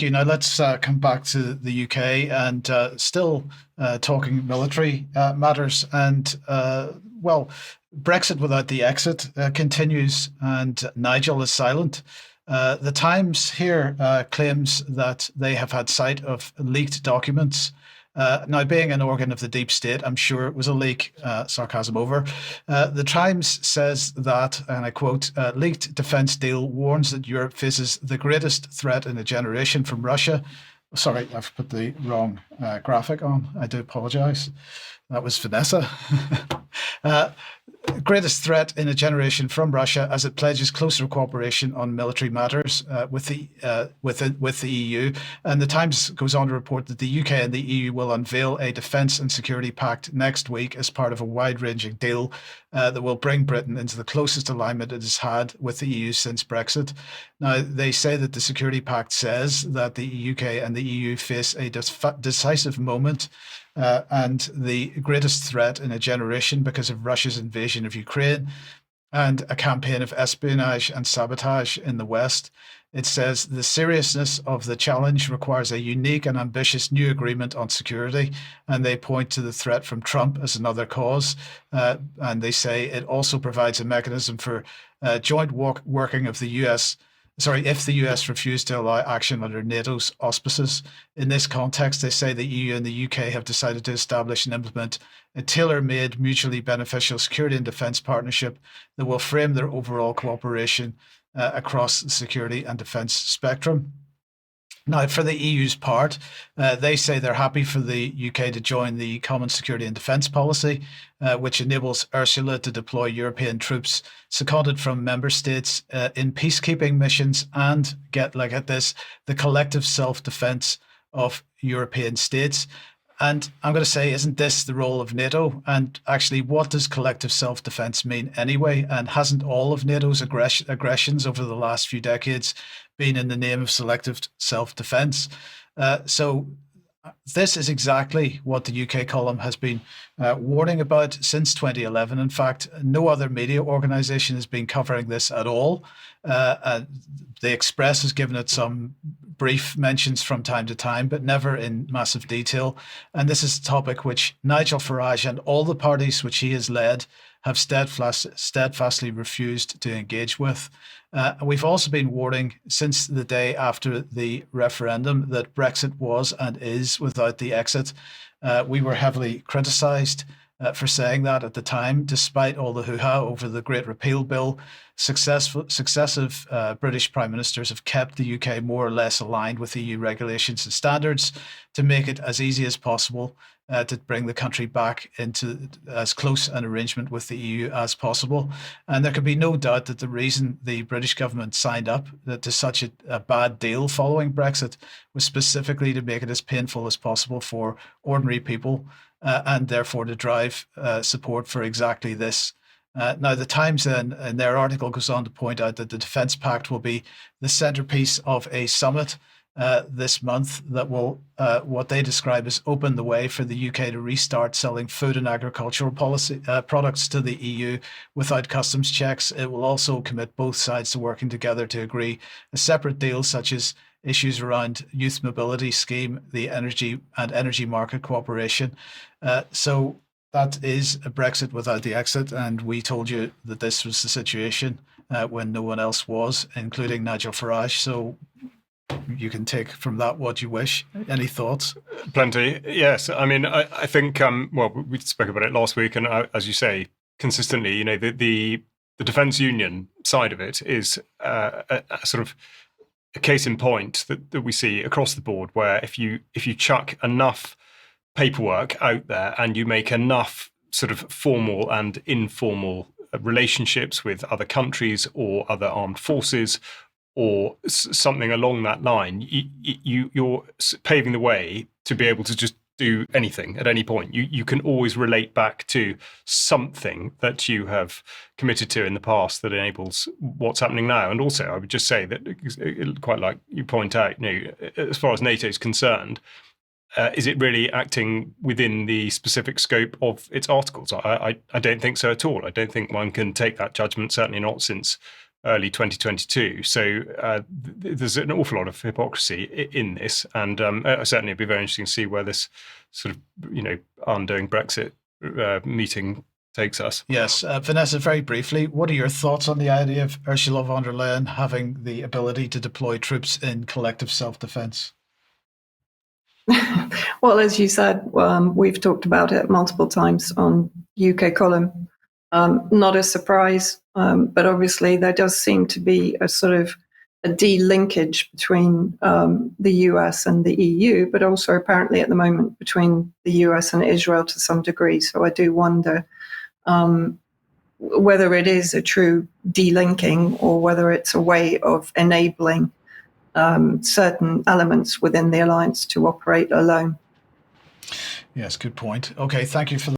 You know, let's come back to the UK and still talking military matters. And well, Brexit without the exit continues, and Nigel is silent. The Times here claims that they have had sight of leaked documents. Now, being an organ of the deep state, I'm sure it was a leak, sarcasm over. The Times says that, and I quote, leaked defense deal warns that Europe faces the greatest threat in a generation from Russia. Sorry, I've put the wrong graphic on. I do apologize. That was Vanessa. uh, Greatest threat in a generation from Russia as it pledges closer cooperation on military matters with the EU. And the Times goes on to report that the UK and the EU will unveil a defence and security pact next week as part of a wide-ranging deal that will bring Britain into the closest alignment it has had with the EU since Brexit. Now, they say that the security pact says that the UK and the EU face a decisive moment and the greatest threat in a generation because of Russia's invasion of Ukraine and a campaign of espionage and sabotage in the West. It says the seriousness of the challenge requires a unique and ambitious new agreement on security, and they point to the threat from Trump as another cause. And they say it also provides a mechanism for joint working of the US. Sorry, if the US refused to allow action under NATO's auspices. In this context, they say the EU and the UK have decided to establish and implement a tailor-made, mutually beneficial security and defence partnership that will frame their overall cooperation across the security and defence spectrum. Now, for the EU's part, they say they're happy for the UK to join the Common Security and Defence Policy, which enables Ursula to deploy European troops seconded from member states in peacekeeping missions and get this, the collective self-defence of European states. And I'm going to say, isn't this the role of NATO? And actually, what does collective self-defense mean anyway? And hasn't all of NATO's aggressions over the last few decades been in the name of selective self-defense? So this is exactly what the UK column has been warning about since 2011. In fact, no other media organisation has been covering this at all. The Express has given it some brief mentions from time to time, but never in massive detail. And this is a topic which Nigel Farage and all the parties which he has led have steadfastly refused to engage with. We've also been warning since the day after the referendum that Brexit was and is without the exit. We were heavily criticised for saying that at the time, despite all the hoo-ha over the Great Repeal Bill. Successive British Prime Ministers have kept the UK more or less aligned with EU regulations and standards to make it as easy as possible to bring the country back into as close an arrangement with the EU as possible. And there can be no doubt that the reason the British government signed up to such a bad deal following Brexit was specifically to make it as painful as possible for ordinary people and therefore to drive support for exactly this. Now, the Times then, in their article, goes on to point out that the Defence Pact will be the centrepiece of a summit this month that will, what they describe as, open the way for the UK to restart selling food and agricultural policy products to the EU without customs checks. It will also commit both sides to working together to agree a separate deal, such as issues around youth mobility scheme, the energy market cooperation. So that is a Brexit without the exit, and we told you that this was the situation when no one else was, including Nigel Farage. So you can take from that what you wish. Any thoughts? Plenty, yes. I mean, I think, well, we spoke about it last week, and as you say, consistently, you know, the defence union side of it is a sort of a case in point that we see across the board, where if you chuck enough paperwork out there and you make enough sort of formal and informal relationships with other countries or other armed forces or something along that line, you're paving the way to be able to just do anything at any point. You can always relate back to something that you have committed to in the past that enables what's happening now. And also, I would just say that, quite like you point out, you know, as far as NATO is concerned, is it really acting within the specific scope of its articles? I don't think so at all. I don't think one can take that judgment, certainly not since early 2022. So there's an awful lot of hypocrisy in this, and certainly it'd be very interesting to see where this sort of undoing Brexit meeting takes us. Yes, Vanessa, very briefly, what are your thoughts on the idea of Ursula von der Leyen having the ability to deploy troops in collective self-defense? Well, as you said, we've talked about it multiple times on UK column. Not a surprise, but obviously there does seem to be a sort of a de-linkage between the US and the EU, but also apparently at the moment between the US and Israel to some degree. So I do wonder whether it is a true de-linking or whether it's a way of enabling certain elements within the alliance to operate alone. Yes, good point. Okay, thank you for